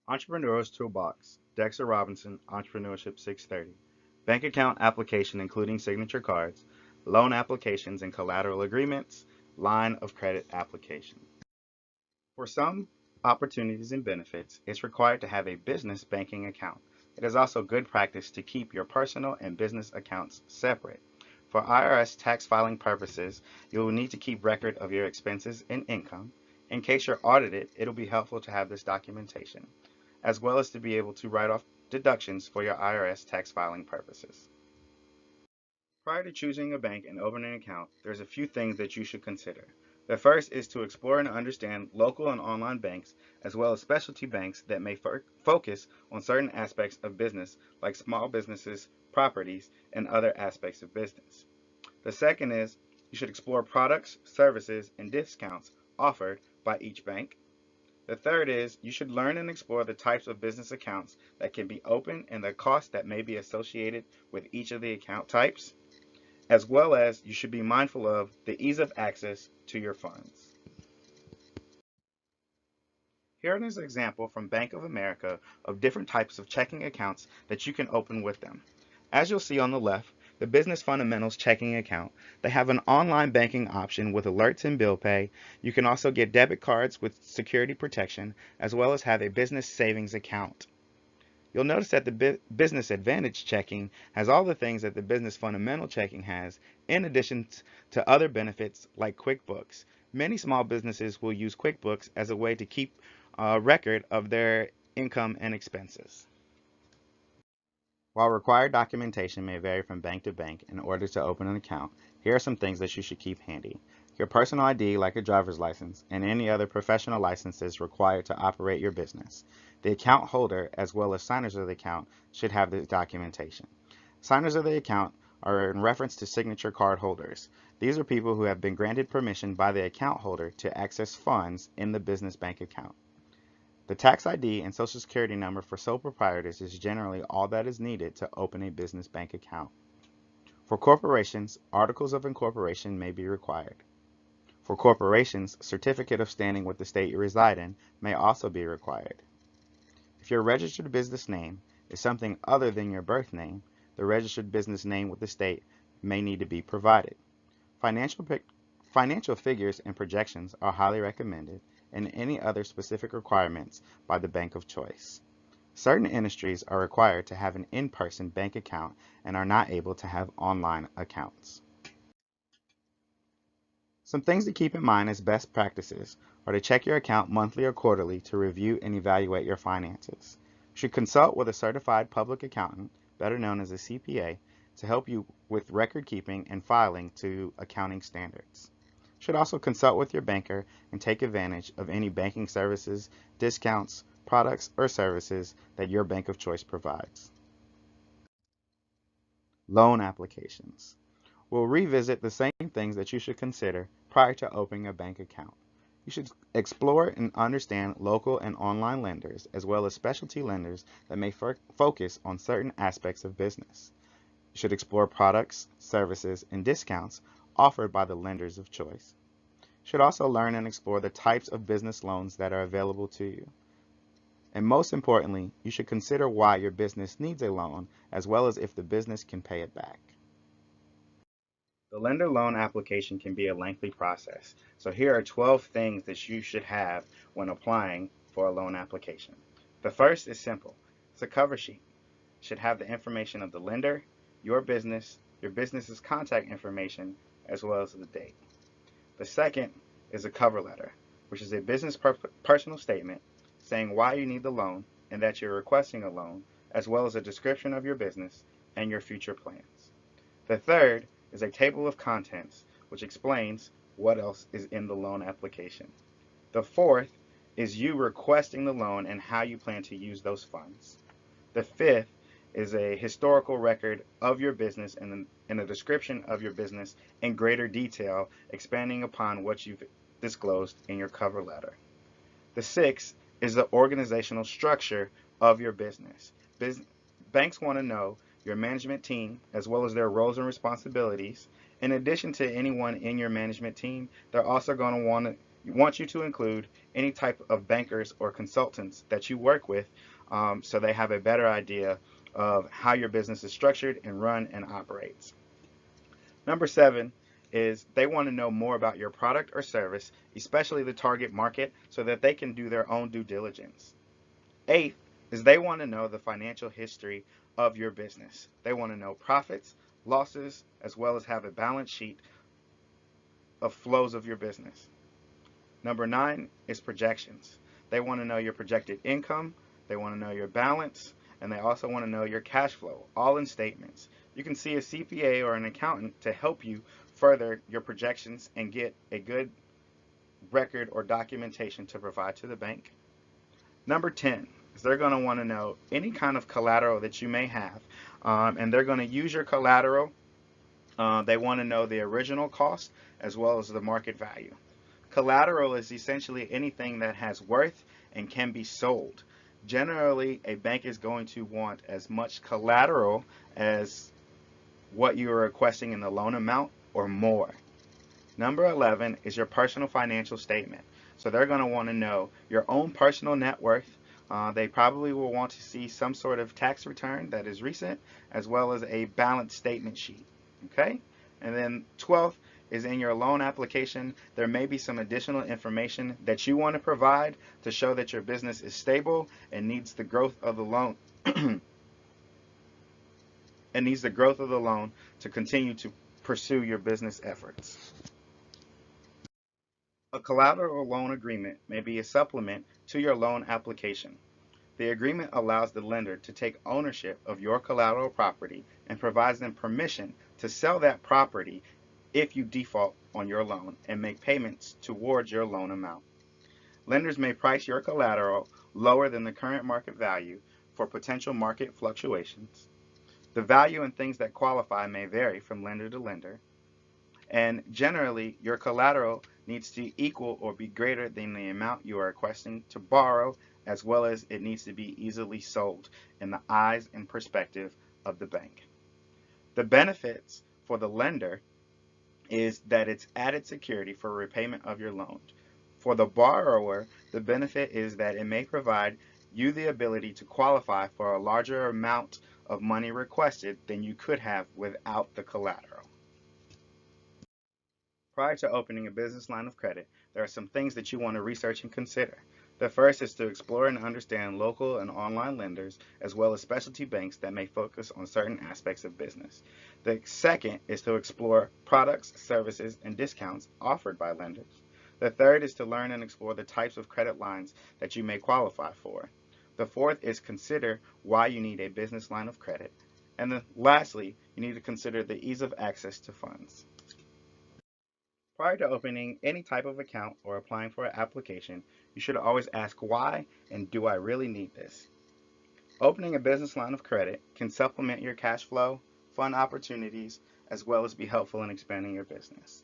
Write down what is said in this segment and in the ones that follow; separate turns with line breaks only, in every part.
Entrepreneur's Toolbox, Dexter Robinson, Entrepreneurship 630. Bank account application including signature cards, loan applications and collateral agreements, line of credit application. For some opportunities and benefits, it's required to have a business banking account. It is also good practice to keep your personal and business accounts separate. For IRS tax filing purposes, you will need to keep record of your expenses and income. In case you're audited, it'll be helpful to have this documentation, as well as to be able to write off deductions for your IRS tax filing purposes. Prior to choosing a bank and opening an account, there's a few things that you should consider. The first is to explore and understand local and online banks, as well as specialty banks that may focus on certain aspects of business, like small businesses, properties, and other aspects of business. The second is you should explore products, services, and discounts offered by each bank. The third is you should learn and explore the types of business accounts that can be opened and the costs that may be associated with each of the account types, as well as you should be mindful of the ease of access to your funds. Here is an example from Bank of America of different types of checking accounts that you can open with them. As you'll see on the left, the Business Fundamentals checking account. They have an online banking option with alerts and bill pay. You can also get debit cards with security protection, as well as have a business savings account. You'll notice that the Business Advantage checking has all the things that the Business Fundamental checking has, in addition to other benefits like QuickBooks. Many small businesses will use QuickBooks as a way to keep a record of their income and expenses. While required documentation may vary from bank to bank in order to open an account, here are some things that you should keep handy. Your personal ID, like a driver's license, and any other professional licenses required to operate your business. The account holder, as well as signers of the account, should have the documentation. Signers of the account are in reference to signature card holders. These are people who have been granted permission by the account holder to access funds in the business bank account. The tax ID and social security number for sole proprietors is generally all that is needed to open a business bank account. For corporations, articles of incorporation may be required. For corporations, certificate of standing with the state you reside in may also be required. If your registered business name is something other than your birth name, the registered business name with the state may need to be provided. Financial figures and projections are highly recommended, and any other specific requirements by the bank of choice. Certain industries are required to have an in-person bank account and are not able to have online accounts. Some things to keep in mind as best practices are to check your account monthly or quarterly to review and evaluate your finances. You should consult with a certified public accountant, better known as a CPA, to help you with record keeping and filing to accounting standards. You should also consult with your banker and take advantage of any banking services, discounts, products, or services that your bank of choice provides. Loan applications. We'll revisit the same things that you should consider prior to opening a bank account. You should explore and understand local and online lenders, as well as specialty lenders that may focus on certain aspects of business. You should explore products, services, and discounts offered by the lenders of choice. You should also learn and explore the types of business loans that are available to you. And most importantly, you should consider why your business needs a loan, as well as if the business can pay it back. The lender loan application can be a lengthy process, so here are 12 things that you should have when applying for a loan application. The first is simple. It's a cover sheet. It should have the information of the lender, your business's contact information, as well as the date. The second is a cover letter, which is a business personal statement saying why you need the loan and that you're requesting a loan, as well as a description of your business and your future plans. The third is a table of contents, which explains what else is in the loan application. The fourth is you requesting the loan and how you plan to use those funds. The fifth is a historical record of your business and a description of your business in greater detail, expanding upon what you've disclosed in your cover letter. The sixth is the organizational structure of your business. Banks want to know your management team, as well as their roles and responsibilities. In addition to anyone in your management team, they're also going to want want you to include any type of bankers or consultants that you work with, so they have a better idea of how your business is structured and run and operates. Number 7 is they want to know more about your product or service, especially the target market, so that they can do their own due diligence. 8th is they want to know the financial history of your business. They want to know profits, losses, as well as have a balance sheet of flows of your business. Number 9 is projections. They want to know your projected income, they want to know your balance, and they also want to know your cash flow, all in statements. You can see a CPA or an accountant to help you further your projections and get a good record or documentation to provide to the bank. Number 10 is they're going to want to know any kind of collateral that you may have, and they're going to use your collateral. They want to know the original cost as well as the market value. Collateral is essentially anything that has worth and can be sold. Generally, a bank is going to want as much collateral as what you are requesting in the loan amount or more. Number 11 is your personal financial statement. So they're going to want to know your own personal net worth. They probably will want to see some sort of tax return that is recent, as well as a balance statement sheet. Okay? And then 12th is in your loan application. There may be some additional information that you want to provide to show that your business is stable and needs the growth of the loan and needs the growth of the loan to continue to pursue your business efforts. A collateral loan agreement may be a supplement to your loan application. The agreement allows the lender to take ownership of your collateral property and provides them permission to sell that property if you default on your loan and make payments towards your loan amount. Lenders may price your collateral lower than the current market value for potential market fluctuations. The value and things that qualify may vary from lender to lender. And generally, your collateral needs to equal or be greater than the amount you are requesting to borrow, as well as it needs to be easily sold in the eyes and perspective of the bank. The benefits for the lender is that it's added security for repayment of your loan. For the borrower, the benefit is that it may provide you the ability to qualify for a larger amount of money requested than you could have without the collateral. Prior to opening a business line of credit, there are some things that you want to research and consider. The first is to explore and understand local and online lenders, as well as specialty banks that may focus on certain aspects of business. The second is to explore products, services, and discounts offered by lenders. The third is to learn and explore the types of credit lines that you may qualify for. The fourth is consider why you need a business line of credit. And then lastly, you need to consider the ease of access to funds. Prior to opening any type of account or applying for an application, you should always ask why and do I really need this? Opening a business line of credit can supplement your cash flow, fund opportunities, as well as be helpful in expanding your business.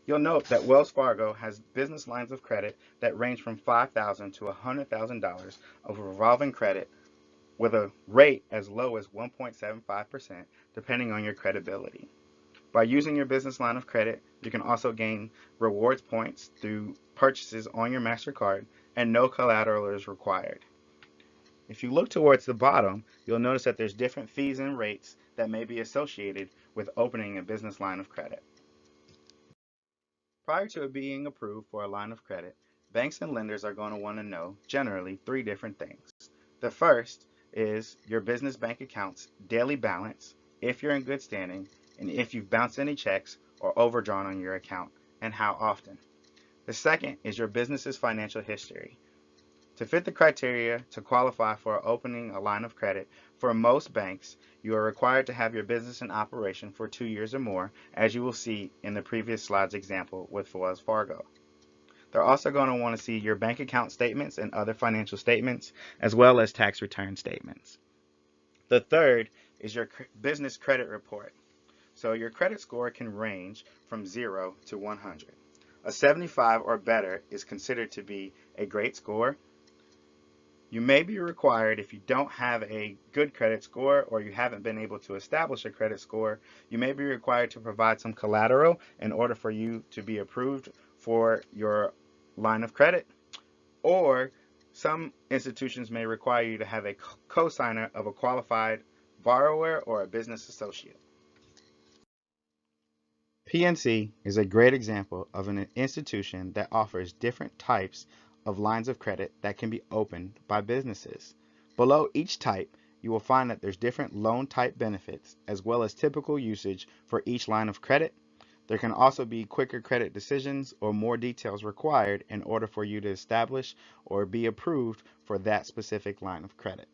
You'll note that Wells Fargo has business lines of credit that range from $5,000 to $100,000 of revolving credit with a rate as low as 1.75% depending on your credibility. By using your business line of credit, you can also gain rewards points through purchases on your MasterCard, and no collateral is required. If you look towards the bottom, you'll notice that there's different fees and rates that may be associated with opening a business line of credit. Prior to it being approved for a line of credit, banks and lenders are going to want to know generally 3 different things. The first is your business bank account's daily balance, if you're in good standing, and if you've bounced any checks or overdrawn on your account, and how often. The second is your business's financial history. To fit the criteria to qualify for opening a line of credit, for most banks, you are required to have your business in operation for 2 years or more, as you will see in the previous slide's example with Wells Fargo. They're also going to want to see your bank account statements and other financial statements, as well as tax return statements. The third is your business credit report. So your credit score can range from 0 to 100. A 75 or better is considered to be a great score. You may be required, if you don't have a good credit score or you haven't been able to establish a credit score, you may be required to provide some collateral in order for you to be approved for your line of credit, or some institutions may require you to have a co-signer of a qualified borrower or a business associate. PNC is a great example of an institution that offers different types of lines of credit that can be opened by businesses. Below each type, you will find that there's different loan type benefits as well as typical usage for each line of credit. There can also be quicker credit decisions or more details required in order for you to establish or be approved for that specific line of credit.